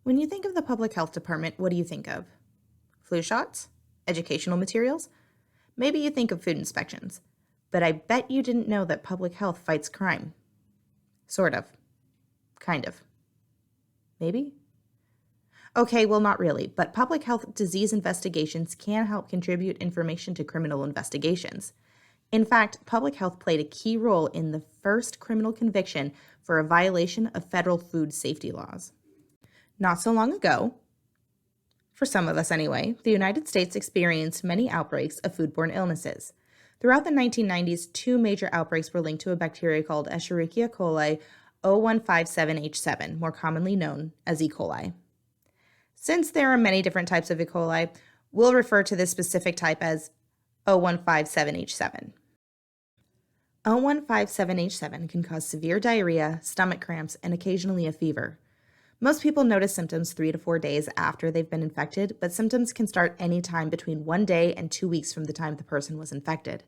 When you think of the public health department, what do you think of? Flu shots? Educational materials? Maybe you think of food inspections. But I bet you didn't know that public health fights crime. Sort of. Kind of. Maybe? Okay, well, not really, but public health disease investigations can help contribute information to criminal investigations. In fact, public health played a key role in the first criminal conviction for a violation of federal food safety laws. Not so long ago, for some of us anyway, the United States experienced many outbreaks of foodborne illnesses. Throughout the 1990s, two major outbreaks were linked to a bacteria called Escherichia coli O157H7, more commonly known as E. coli. Since there are many different types of E. coli, we'll refer to this specific type as O157H7. O157H7 can cause severe diarrhea, stomach cramps, and occasionally a fever. Most people notice symptoms 3 to 4 days after they've been infected, but symptoms can start anytime between 1 day and 2 weeks from the time the person was infected.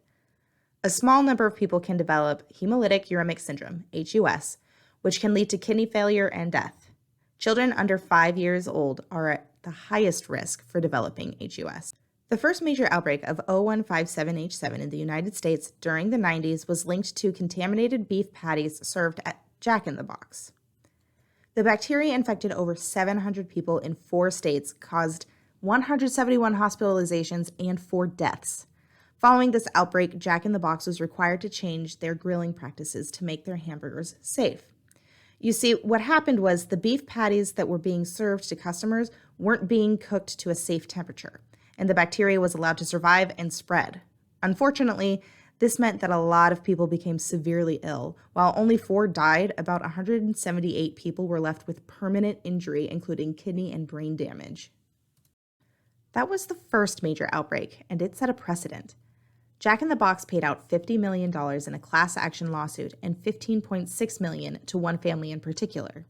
A small number of people can develop hemolytic uremic syndrome, HUS, which can lead to kidney failure and death. Children under 5 years old are at the highest risk for developing HUS. The first major outbreak of O157H7 in the United States during the 90s was linked to contaminated beef patties served at Jack in the Box. The bacteria infected over 700 people in 4 states, caused 171 hospitalizations and 4 deaths. Following this outbreak, Jack in the Box was required to change their grilling practices to make their hamburgers safe. You see, what happened was the beef patties that were being served to customers weren't being cooked to a safe temperature, and the bacteria was allowed to survive and spread. Unfortunately, this meant that a lot of people became severely ill. While only 4 died, about 178 people were left with permanent injury, including kidney and brain damage. That was the first major outbreak, and it set a precedent. Jack in the Box paid out $50 million in a class action lawsuit and $15.6 million to one family in particular.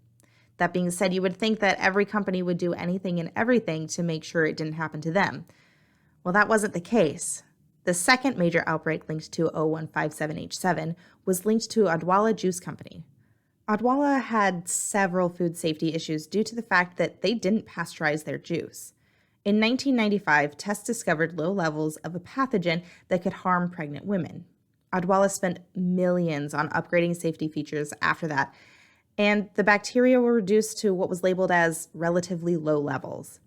That being said, you would think that every company would do anything and everything to make sure it didn't happen to them. Well, that wasn't the case. The second major outbreak linked to O157H7 was linked to Odwalla Juice Company. Odwalla had several food safety issues due to the fact that they didn't pasteurize their juice. In 1995, tests discovered low levels of a pathogen that could harm pregnant women. Odwalla spent millions on upgrading safety features after that, and the bacteria were reduced to what was labeled as relatively low levels.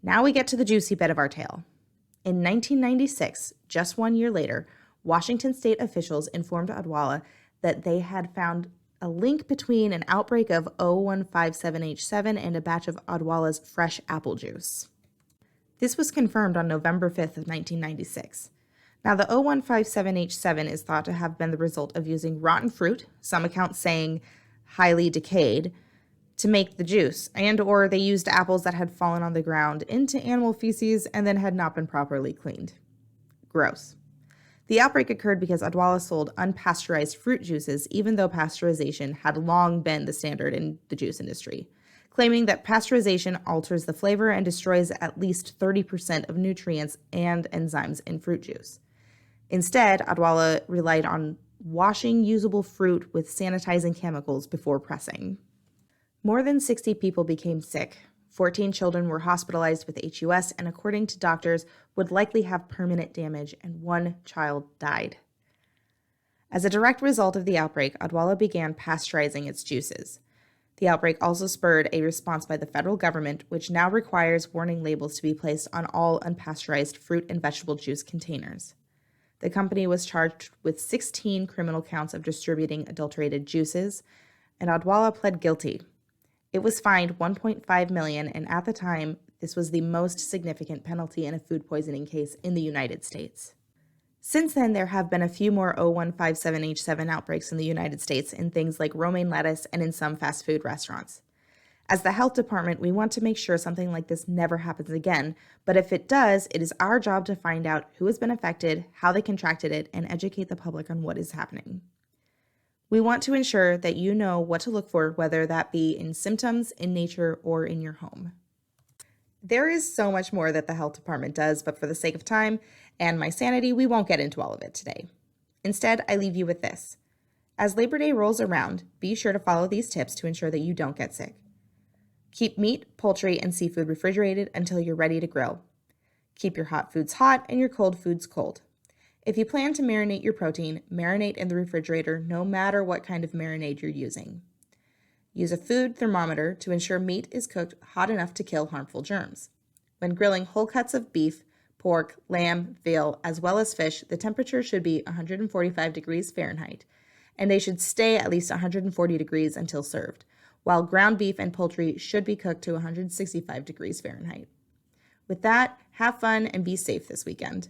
Now we get to the juicy bit of our tale. In 1996, just 1 year later, Washington state officials informed Odwalla that they had found a link between an outbreak of O157H7 and a batch of Odwalla's fresh apple juice. This was confirmed on November 5th of 1996. Now, the O157H7 is thought to have been the result of using rotten fruit, some accounts saying highly decayed, to make the juice, and or they used apples that had fallen on the ground into animal feces and then had not been properly cleaned. Gross. The outbreak occurred because Odwalla sold unpasteurized fruit juices, even though pasteurization had long been the standard in the juice industry, claiming that pasteurization alters the flavor and destroys at least 30% of nutrients and enzymes in fruit juice. Instead, Odwalla relied on washing usable fruit with sanitizing chemicals before pressing. More than 60 people became sick. 14 children were hospitalized with HUS and, according to doctors, would likely have permanent damage, and 1 child died. As a direct result of the outbreak, Odwalla began pasteurizing its juices. The outbreak also spurred a response by the federal government, which now requires warning labels to be placed on all unpasteurized fruit and vegetable juice containers. The company was charged with 16 criminal counts of distributing adulterated juices, and Odwalla pled guilty. It was fined $1.5 million, and at the time, this was the most significant penalty in a food poisoning case in the United States. Since then, there have been a few more O157H7 outbreaks in the United States in things like romaine lettuce and in some fast food restaurants. As the health department, we want to make sure something like this never happens again, but if it does, it is our job to find out who has been affected, how they contracted it, and educate the public on what is happening. We want to ensure that you know what to look for, whether that be in symptoms, in nature, or in your home. There is so much more that the health department does, but for the sake of time and my sanity, we won't get into all of it today. Instead, I leave you with this. As Labor Day rolls around, be sure to follow these tips to ensure that you don't get sick. Keep meat, poultry, and seafood refrigerated until you're ready to grill. Keep your hot foods hot and your cold foods cold. If you plan to marinate your protein, marinate in the refrigerator no matter what kind of marinade you're using. Use a food thermometer to ensure meat is cooked hot enough to kill harmful germs. When grilling whole cuts of beef, pork, lamb, veal, as well as fish, the temperature should be 145 degrees Fahrenheit, and they should stay at least 140 degrees until served, while ground beef and poultry should be cooked to 165 degrees Fahrenheit. With that, have fun and be safe this weekend.